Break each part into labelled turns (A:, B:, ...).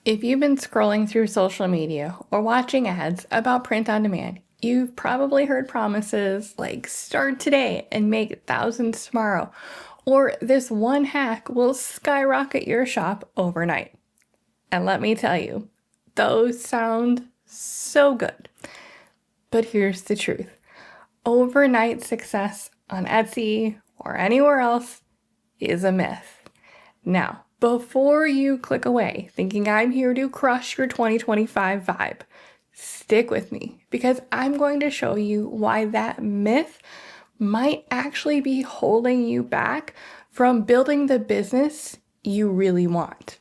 A: If you've been scrolling through social media or watching ads about print on demand, you've probably heard promises like start today and make thousands tomorrow, or this one hack will skyrocket your shop overnight. And let me tell you, those sound so good. But here's the truth. Overnight success on Etsy or anywhere else is a myth. Now, before you click away thinking I'm here to crush your 2025 vibe, stick with me because I'm going to show you why that myth might actually be holding you back from building the business you really want.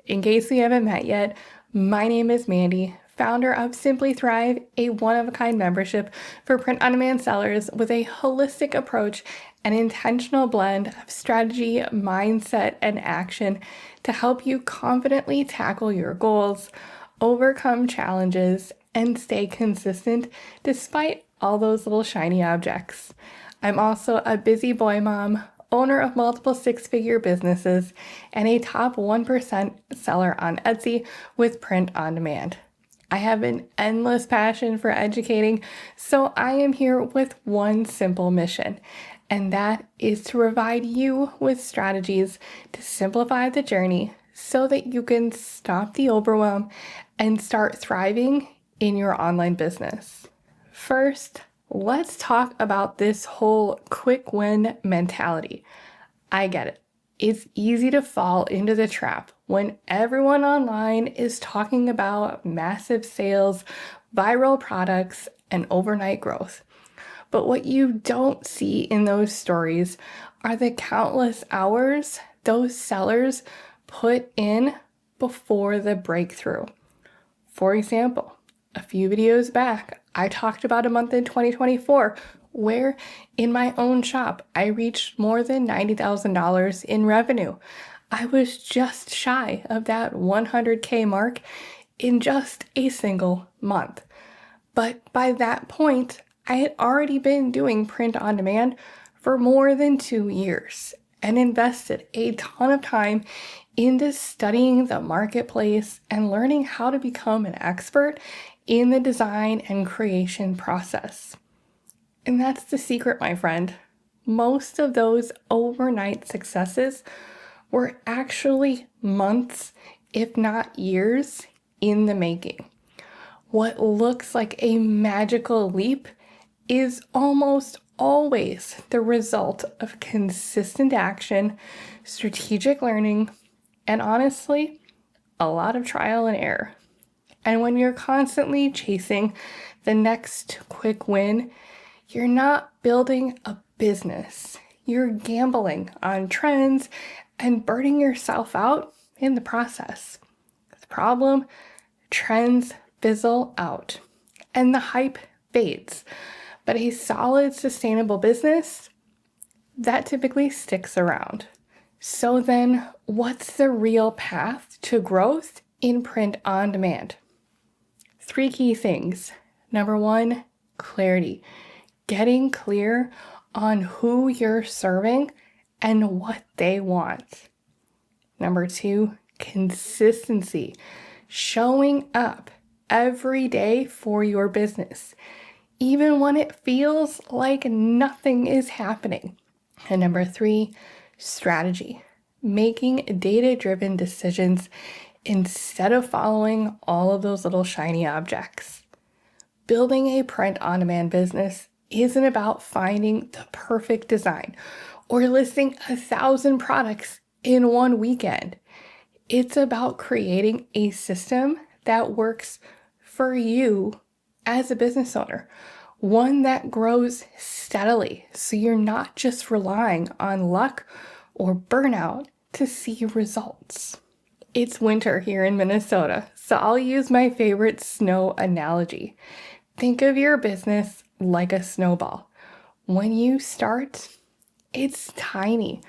A: In case we haven't met yet, my name is Mandy, founder of Simply Thrive, a one-of-a-kind membership for print-on-demand sellers with a holistic approach and intentional blend of strategy, mindset, and action to help you confidently tackle your goals, overcome challenges, and stay consistent despite all those little shiny objects. I'm also a busy boy mom, owner of multiple six-figure businesses, and a top 1% seller on Etsy with print on demand. I have an endless passion for educating, so I am here with one simple mission, and that is to provide you with strategies to simplify the journey so that you can stop the overwhelm and start thriving in your online business. First, let's talk about this whole quick win mentality. I get it. It's easy to fall into the trap when everyone online is talking about massive sales, viral products, and overnight growth. But what you don't see in those stories are the countless hours those sellers put in before the breakthrough. For example, a few videos back, I talked about a month in 2024 where in my own shop, I reached more than $90,000 in revenue. I was just shy of that 100K mark in just a single month. But by that point, I had already been doing print on demand for more than 2 years and invested a ton of time into studying the marketplace and learning how to become an expert in the design and creation process. And that's the secret, my friend. Most of those overnight successes were actually months, if not years, in the making. What looks like a magical leap is almost always the result of consistent action, strategic learning, and honestly, a lot of trial and error. And when you're constantly chasing the next quick win, you're not building a business. You're gambling on trends and burning yourself out in the process. The problem, trends fizzle out and the hype fades. But a solid, sustainable business, that typically sticks around. So then, what's the real path to growth in print on demand? 3 key things. Number 1, clarity. Getting clear on who you're serving and what they want. Number 2, consistency. Showing up every day for your business, even when it feels like nothing is happening. And number 3, strategy. Making data-driven decisions instead of following all of those little shiny objects. Building a print-on-demand business isn't about finding the perfect design or listing 1,000 products in one weekend. It's about creating a system that works for you as a business owner, one that grows steadily so you're not just relying on luck or burnout to see results. It's winter here in Minnesota, so I'll use my favorite snow analogy. Think of your business like a snowball. When you start, it's tiny.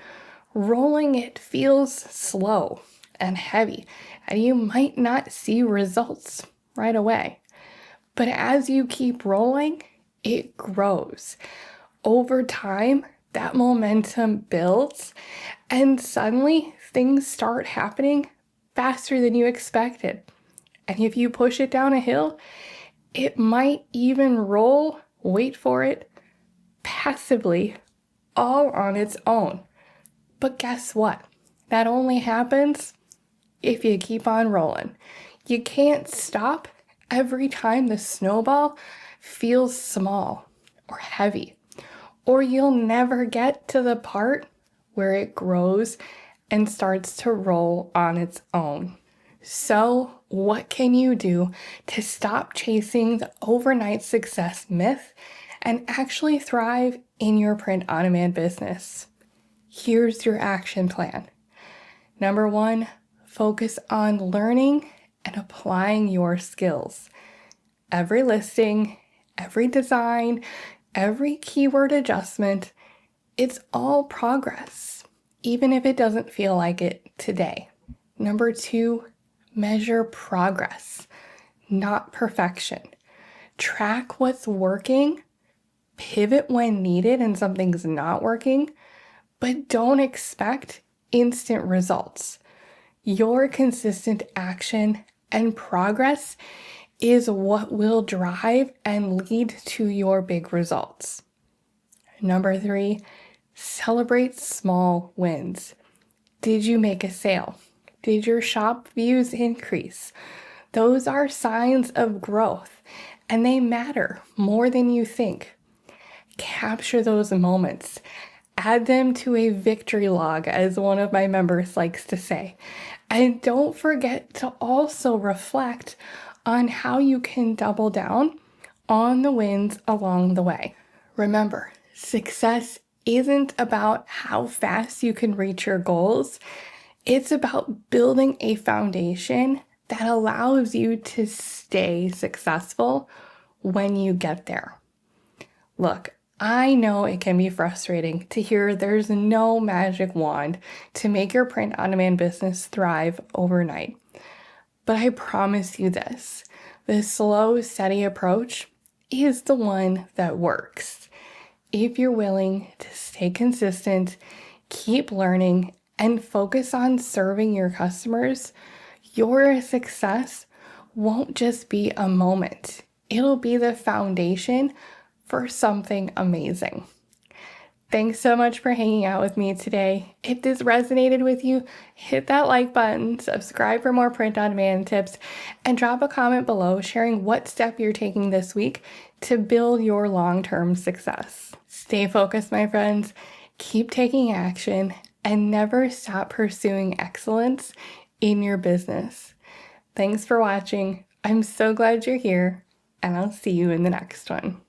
A: Rolling it feels slow and heavy, and you might not see results right away. But as you keep rolling, it grows. Over time, that momentum builds, and suddenly things start happening faster than you expected. And if you push it down a hill, it might even roll, wait for it, passively, all on its own. But guess what? That only happens if you keep on rolling. You can't stop every time the snowball feels small or heavy, or you'll never get to the part where it grows and starts to roll on its own. So, what can you do to stop chasing the overnight success myth and actually thrive in your print-on-demand business? Here's your action plan. Number 1, focus on learning and applying your skills. Every listing, every design, every keyword adjustment, it's all progress, even if it doesn't feel like it today. Number 2, measure progress, not perfection. Track what's working, pivot when needed and something's not working, but don't expect instant results. Your consistent action and progress is what will drive and lead to your big results. Number 3, celebrate small wins. Did you make a sale? Did your shop views increase? Those are signs of growth, and they matter more than you think. Capture those moments. Add them to a victory log, as one of my members likes to say. And don't forget to also reflect on how you can double down on the wins along the way. Remember, success isn't about how fast you can reach your goals. It's about building a foundation that allows you to stay successful when you get there. Look, I know it can be frustrating to hear there's no magic wand to make your print-on-demand business thrive overnight. But I promise you this, the slow, steady approach is the one that works. If you're willing to stay consistent, keep learning, and focus on serving your customers, your success won't just be a moment. It'll be the foundation for something amazing. Thanks so much for hanging out with me today. If this resonated with you, hit that like button, subscribe for more print-on-demand tips, and drop a comment below sharing what step you're taking this week to build your long-term success. Stay focused, my friends. Keep taking action and never stop pursuing excellence in your business. Thanks for watching. I'm so glad you're here, and I'll see you in the next one.